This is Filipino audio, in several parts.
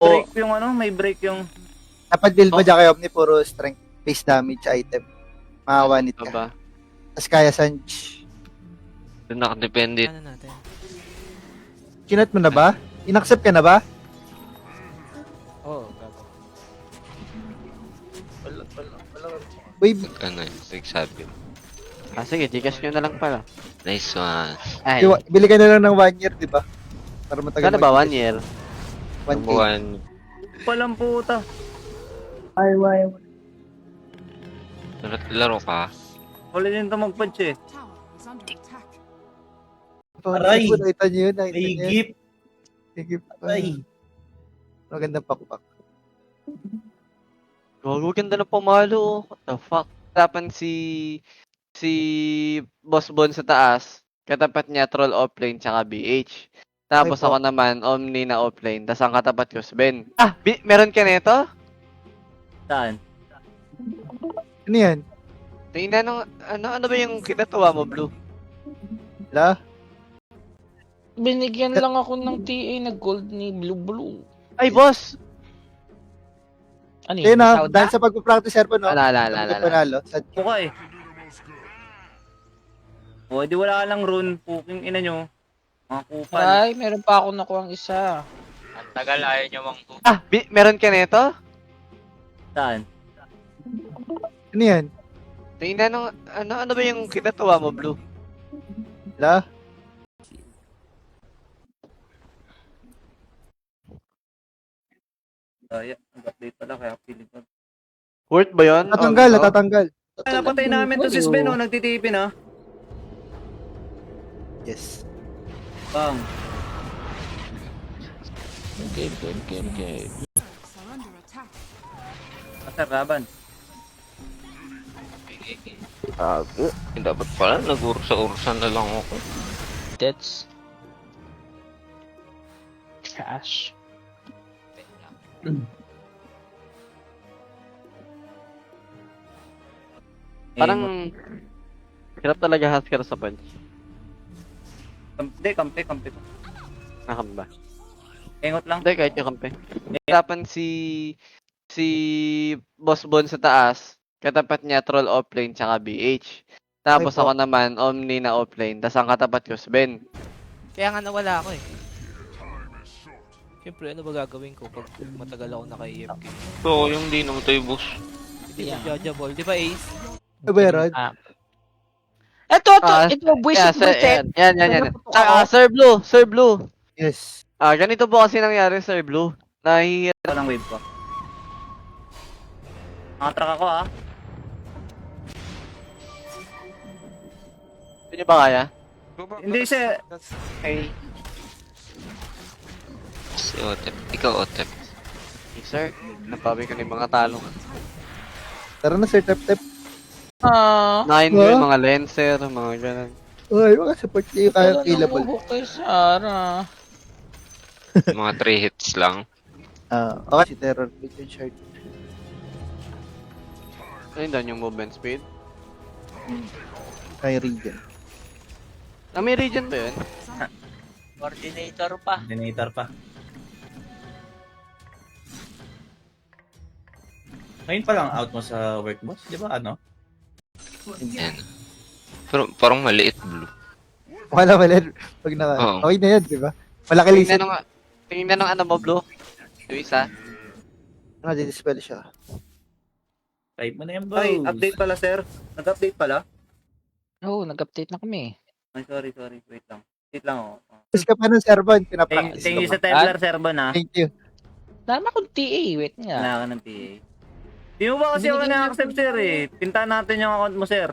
Break yung ano, may break yung... Dapat build mo dyan kay Omni, puro strength base damage item. Makawanit Ano ka. ba? Tapos kaya Sanj. Doon nakadepende. Ano natin? Kinat mo na ba? Inaccept ka na ba? Oo, gago. Uy, Ano yun? Nagsabi. Ah, sige, Gcash nyo na lang pala. Nice one. Ay, bili ka na lang ng 1 year, di ba? Para matagal. kano ba? 1 year? 1K. Buwan. Palang puta. Laro ka? Wala din ito mag-punch eh. Aray! Nakita niyo yun, nakita May niyo yun. gift. Higip pa. Ay. Magandang pakpak. Gago, ganda ng pamalo. Oh. What the fuck? Tapan si Boss Bon sa taas. Katapat niya Troll offlane tsaka BH. Tapos Ay, po. ako naman Omni na offlane. Tapos ang katapat ko si Ben. Ah, meron ka nito? Saan? Ano yan? Tingnan nung ano ba yung kinatuwa mo, Blue? Wala? Binigyan lang ako ng TA na gold ni Blue. Ay, boss! Ano Ayun yun? na, Sauda? dahil sa pagpa-practice servo, no? Ala. Panalo. Buka eh. O, di wala ka lang rune. Puking ina nyo. Mga kupal. Ay, meron pa ako nakuha ang isa. Ang tagal, ayaw nyo mang Ah, meron ka nito? Saan? Ano yan? Tingnan nung ano ba yung kinatuwa mo, Blue? Wala? Daya. Nag-update pala kaya feeling ko. Worth ba yun? Tatanggal, Oh, natatanggal. Ay, napatay namin to si Sven, oh. Nagtitipin, ah. Yes. Bang. Okay. Masaraban. Dapat pala nag-ursa-ursan na lang ako. That's cash. Parang hirap talaga Husker sa punch. Hindi, kampe. Nakam ba? Engot lang. Hindi, kahit yung kampe. Tapan si Boss Bon sa taas. Katapat niya Troll offlane tsaka BH. Tapos Ay, po. ako naman Omni na offlane. Tapos ang katapat ko si Ben. Kaya nga nawala ako eh. Siyempre, ano ba gagawin ko pag matagal ako naka-EMK? So, yung di naman tayo boss. Hindi Yeah. nag-judgeable. Di ba, Ace? Ano ba yan? Ito, Ah, ito, buwisit, Yeah, buwisit. yan. Sir Blue. Yes. Ganito po kasi nangyari, Sir Blue. Nahihirap. Ito lang wave ko. Nakatrack ako, ah. Hindi niyo ba kaya? Hindi siya. Okay. Si Otep. Ikaw, Otep. Okay, sir. Napabi ko na yung mga talo. Tara na, Sir Tep. Nine ko yung mga Lancer, mga ganun. Ay, mga support niyo yung kaya killable. Nakuha kay Sarah. Mga 3 hits lang. Okay, si Terror. With your shard. Ayun doon yung movement speed. Kay Regen. May region ba yun? Coordinator pa. Generator pa. Ngayon pa lang out mo sa work, boss. Di ba ano? Yan. Pero parang maliit, Blue. Wala. Pag naka... Oo. Okay na yan, di ba? Malaki lisit. Tingnan ng ano mo, Blue. Yung isa. Dispel siya. Type mo na yan, boss. Ay, update pala, sir. Nag-update pala. Oo, nag-update na kami. Ay, sorry. Wait lang. Wait lang, oh. Tapos ka pa ng servant, pinapractice Thank you ka sa pa. Templar, Serban, ah. Thank you. Tama kung TA, wait nga. Wala ka ng PA. Di mo ba kasi ako na-accept, sir, eh. Pinta natin yung account mo, sir.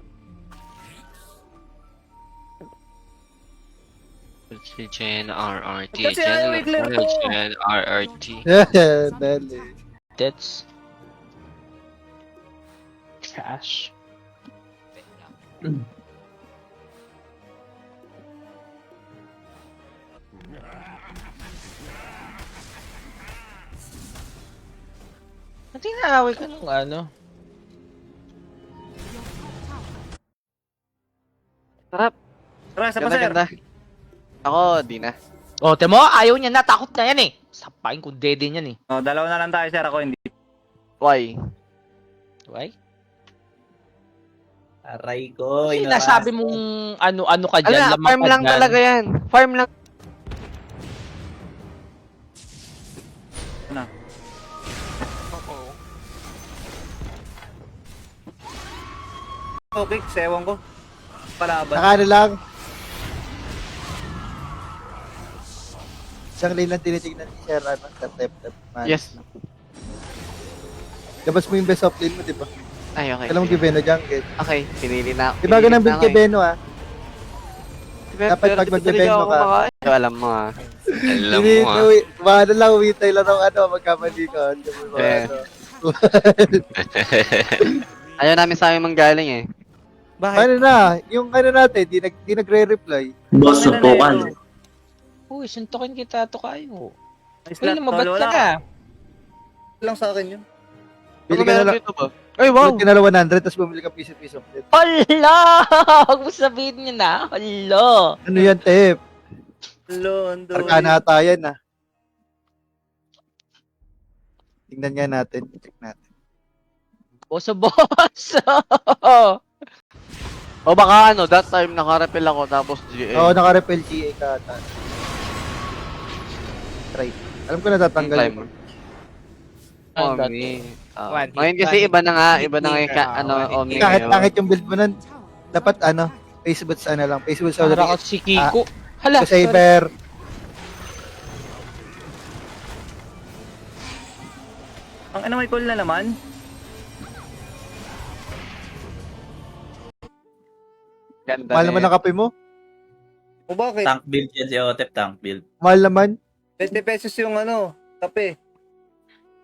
Gen RRT. Kasi ayaw i-clear ko. Gen RRT. Yeah, dali. That's cash. Hindi naaway ka nung ano. Sarap. Tara, sa pa, sir. Ganda. Ako, di na. O, temo, ayaw niya na, takot na yan eh. Sapain ko dede niyan eh. Oh, dalawa na lang tayo, sir. Ako hindi. Why? Why? Aray ko. Kasi nasabi mong ano-ano ka dyan. Ala, lamang farm ka lang dyan. talaga yan. Farm lang. Na. Okay, sewang ko. Palaban. Nakano lang. Isang lane lang tinitignan ni Sir, ano, sa tep-tep. Yes. Labas mo yung best of lane mo, di ba? Ay, okay. Alam mo, Giveno jungle. Okay, pinili na. Di ba ganang build pinili Giveno, ah? na ako eh. dapat pag magbebento ka. So, alam mo ah. Alam Hindi, mo ah. Bahala lang, umitay lang ng ano, magkamali ka. Hindi mo ba, Eh. ano. Ayaw namin sa amin manggaling eh. Bakit? Ano na, yung ano natin, di nagre-reply. Boss, Ano na ito? Uy, suntukin kita to kayo. May Uy, slot lumabat tol, ka wala. na. Lang sa akin yun. Bili Ano ka na meron lang, dito ba? Ay, wow! bili ka na lang 100, tapos bumili ka piso-piso. Hala! Huwag mo sabihin niyo na. Hala! Ano yan, Tep? Hello, Andoy. Arkana ata yan, ah. Tingnan nga natin, check natin. Boss, boss! O baka ano, that time nakarepel ako tapos GA. Oo, naka-repel GA ka ata. Try. Alam ko natatanggal Climb. yun. Oh, Ang me. One hit, Ngayon kasi one iba na nga, hit, iba na nga hit, yung one hit, Omi Kahit ngayon. pangit yung build mo nun, dapat ano, face boots ano lang, face boots Para already. ka si Kiko. Hala! Saber. Ang ano may call na naman? Ganda Mahal na naman yun. ang kape mo. O bakit? Tank build yan si Otep, tank build. Mahal naman. 20 pesos yung ano, kape.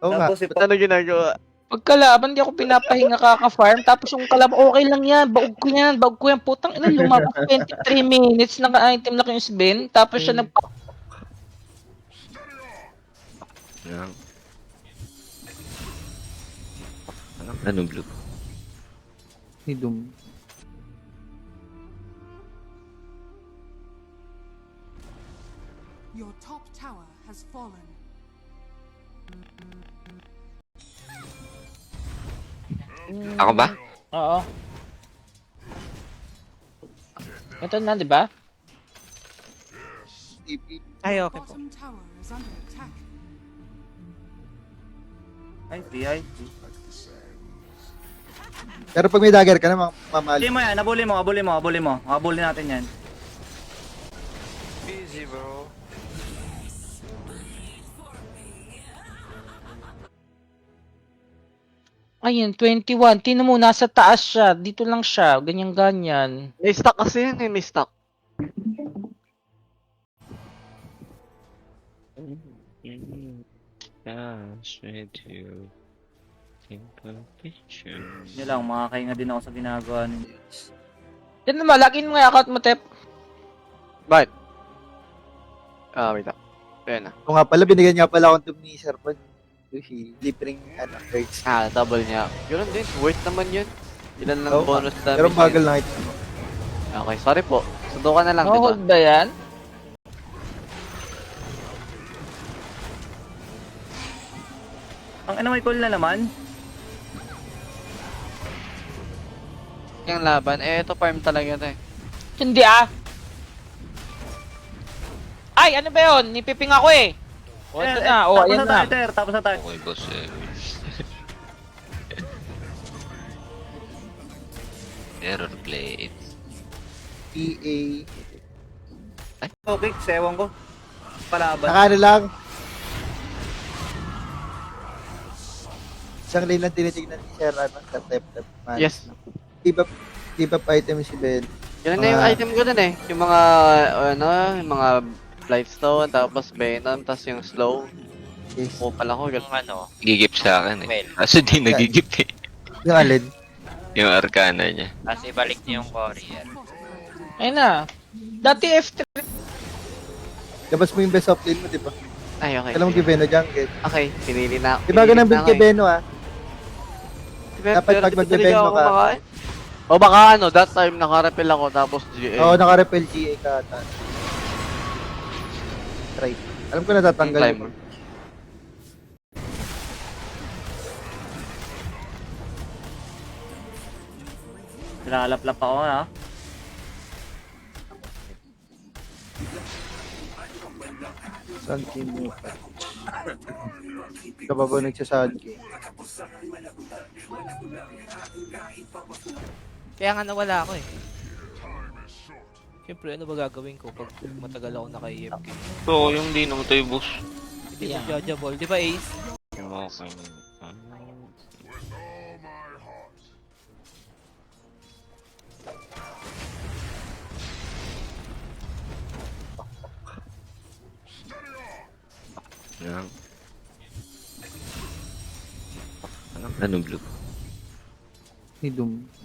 Oo nga. Tapos Ba't ano ginagawa? Pagkalaban, di ako pinapahinga kaka-farm. Tapos yung kalaban, okay lang yan. Baog ko yan. Baog ko yan. Putang ina, lumabas 23 minutes. Naka-item lang yung Sven. Tapos siya nag... Anong blue? Hidum. Your top tower has fallen. Ako ba? Oo. Ito na, di ba? Ay, okay po. Bottom tower is under attack. Ay, ay. Pero pag may dagger ka na, mamahal. Abuli mo yan, abuli mo. Abuli natin yan. Busy bro. Ayun, 21. Tingnan mo, nasa taas siya. Dito lang siya. Ganyan-ganyan. May stock kasi yun eh, may stock. Dance with you. Simple picture. Yun lang, makakainga din ako sa ginagawa ninyo. Yan naman, lagin mo yung account mo, Tep. Bakit? Ah, wait lang. Ayan na. Kung nga pala, binigyan nga pala akong tube ni Sir Pod. Sushi, libreng, ano, birds. Ah, double niya. Yun din, worth naman yun. Ilan lang Oo, bonus damage Pero bagal yun. lang ito. Okay, sorry po. Sundukan na lang, di ba? Hold ba yan? Ang ano may call na naman? Yung laban, eh, ito farm talaga ito eh. Hindi ah. Ay, ano ba yun? Nipiping ako eh. O, ito na. O, tapos ayan na na. tayo, Ter. Tapos na tayo. Okay boss eh. Error plate. EA. Okay, sewang ko. Palaban. Nakano lang. Isang lane lang tinitignan ni Sir, ano, sa tep-tep. Yes. Keep up item si Ben. Yun na yung item ko dun eh. Yung mga, ano, yung mga Blightstone, tapos Venom, tapos yung Slow. Yes. Oo pala ko, ganun. Ano? Gigip sa akin eh. Kaso di nagigip eh. Yung alin? Yung arcana niya. Kasi balik niyo yung courier. Ayun na. Dati F3. Labas mo yung best of lane mo, di ba? Ay, okay. Alam mo, Giveno jungle. Okay, pinili na. Di ba ganang build pinili na ako eh. Giveno, ah? Pero Dapat pag dito magbebento talaga ako ka. kumakain. O baka ano, that time nakarepel ako tapos GA. Oo, naka-repel GA ka ata. Try. Alam ko natatanggal Climb. yun. Nilalaplap ako ha. Sun King mo pa. Ka ba ba nagsasun King? Kaya nga nawala ako eh. Siyempre, ano ba gagawin ko pag matagal ako naka-EMK? So, yung di namatay, boss. Hindi mo judgeable. Di ba, Ace? Okay. Yan. Ano blue? Ni Doom.